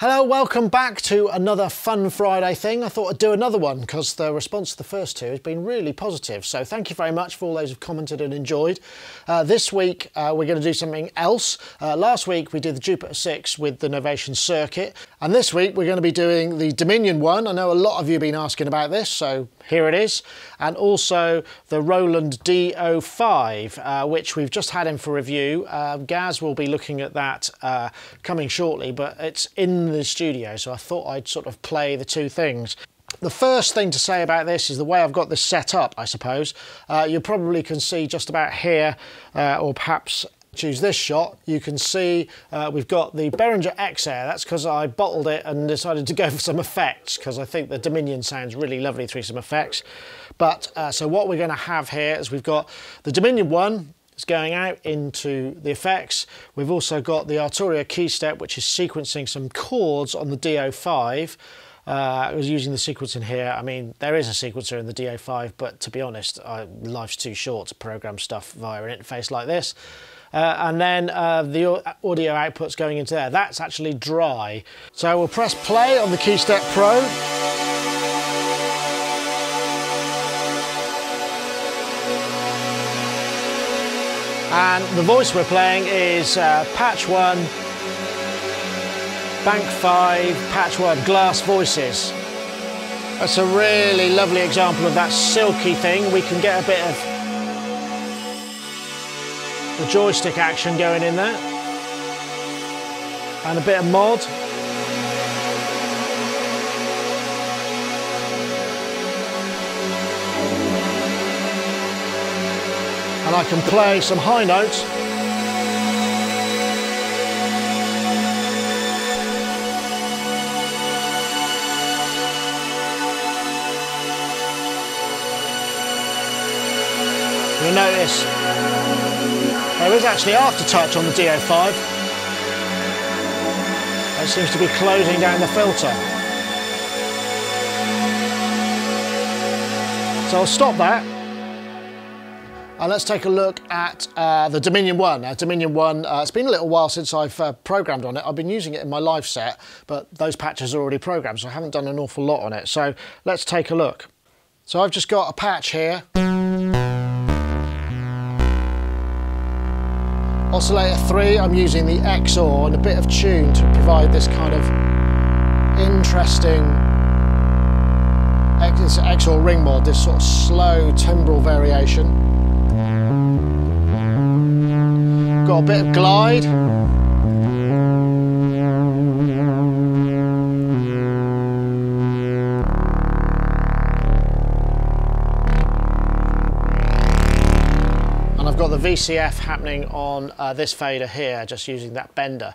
Hello, welcome back to another Fun Friday thing. I thought I'd do another one because the response to the first two has been really positive. So thank you very much for all those who've commented and enjoyed. This week we're going to do something else. Last week we did the Jupiter 6 with the Novation circuit. And this week we're going to be doing the Dominion one. I know a lot of you have been asking about this, so here it is. And also the Roland D-05, which we've just had in for review. Gaz will be looking at that coming shortly, but it's in the studio, so I thought I'd sort of play the two things. The first thing to say about this is the way I've got this set up, I suppose. You probably can see just about here, or perhaps choose this shot, you can see we've got the Behringer X-Air. That's because I bottled it and decided to go for some effects because I think the Dominion sounds really lovely through some effects. But so what we're going to have here is we've got the Dominion one. It's going out into the effects. We've also got the Arturia keystep, which is sequencing some chords on the D-05. I was using the sequencer here. I mean, there is a sequencer in the D-05, but to be honest, life's too short to program stuff via an interface like this. And then the audio output's going into there. That's actually dry. So we'll press play on the Keystep Pro. And the voice we're playing is patch 1, bank 5, patch 1, glass voices. That's a really lovely example of that silky thing. We can get a bit of the joystick action going in there. And a bit of mod. And I can play some high notes. You'll notice there is actually aftertouch on the D-05. It seems to be closing down the filter. So I'll stop that. And let's take a look at the Dominion 1. Dominion 1, it's been a little while since I've programmed on it. I've been using it in my live set, but those patches are already programmed, so I haven't done an awful lot on it. So let's take a look. So I've just got a patch here. Oscillator 3, I'm using the XOR and a bit of tune to provide this kind of interesting XOR ring mod, this sort of slow timbral variation. Got a bit of glide. And I've got the VCF happening on this fader here, just using that bender.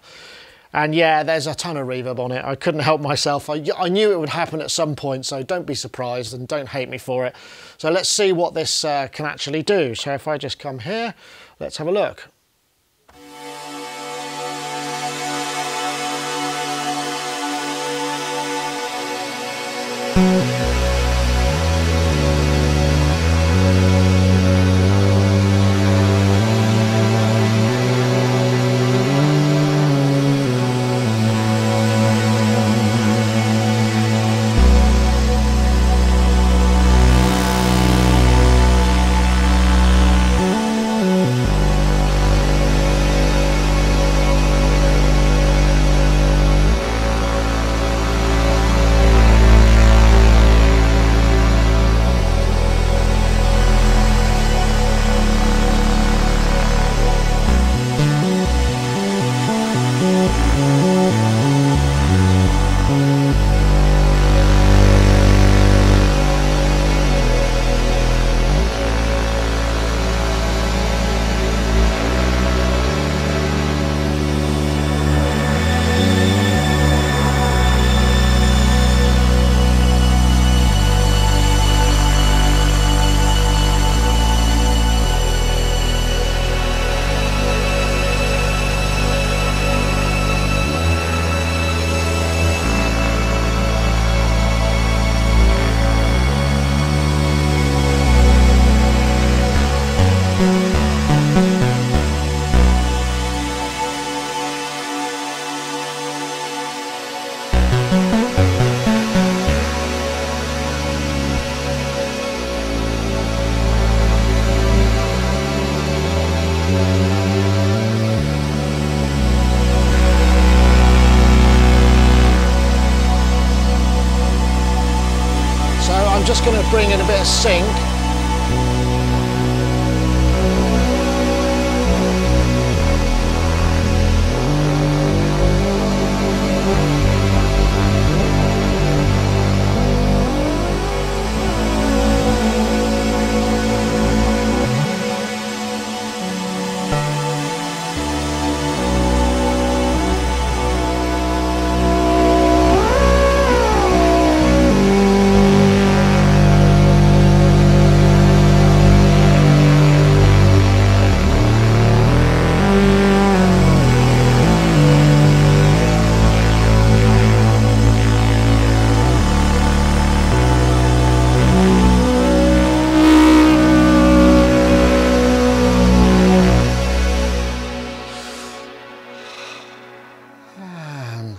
And yeah, there's a ton of reverb on it. I couldn't help myself. I knew it would happen at some point, so don't be surprised and don't hate me for it. So let's see what this can actually do. So if I just come here, let's have a look. I'm just going to bring in a bit of sync.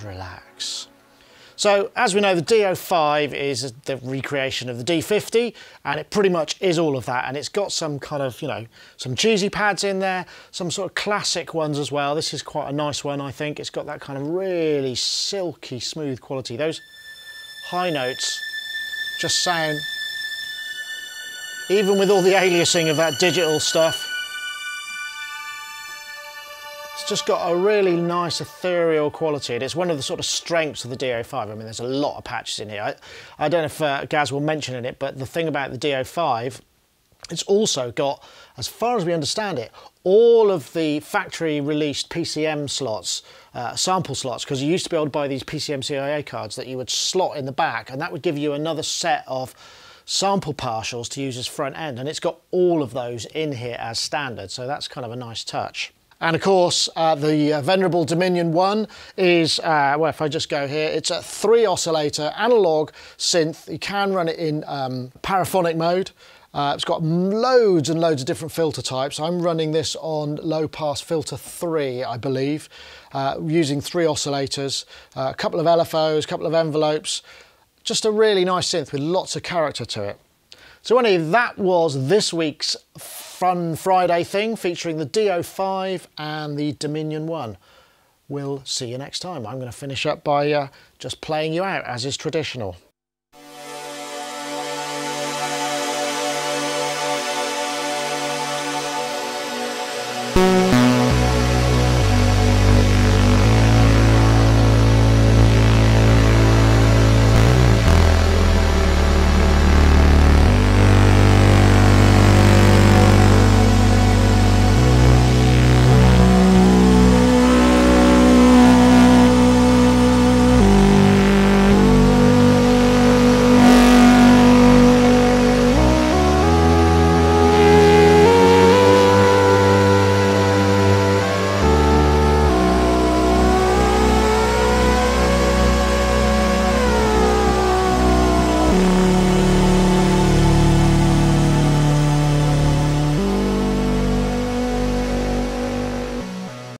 Relax. So as we know, the D-05 is the recreation of the D-50, and it pretty much is all of that, and it's got some kind of, you know, some cheesy pads in there, some sort of classic ones as well. This is quite a nice one, I think. It's got that kind of really silky smooth quality. Those high notes just sound, even with all the aliasing of that digital stuff, it's just got a really nice ethereal quality, and it's one of the sort of strengths of the D-05. I mean, there's a lot of patches in here. I don't know if Gaz will mention in it, but the thing about the D-05, it's also got, as far as we understand it, all of the factory released PCM slots, sample slots, because you used to be able to buy these PCM CIA cards that you would slot in the back, and that would give you another set of sample partials to use as front end, and it's got all of those in here as standard, so that's kind of a nice touch. And of course, the venerable Dominion 1 is, well, if I just go here, it's a 3 oscillator analog synth. You can run it in paraphonic mode. It's got loads and loads of different filter types. I'm running this on low pass filter 3, I believe, using 3 oscillators, a couple of LFOs, a couple of envelopes. Just a really nice synth with lots of character to it. So anyway, that was this week's Fun Friday thing featuring the D-05 and the Dominion 1. We'll see you next time. I'm going to finish up by just playing you out, as is traditional.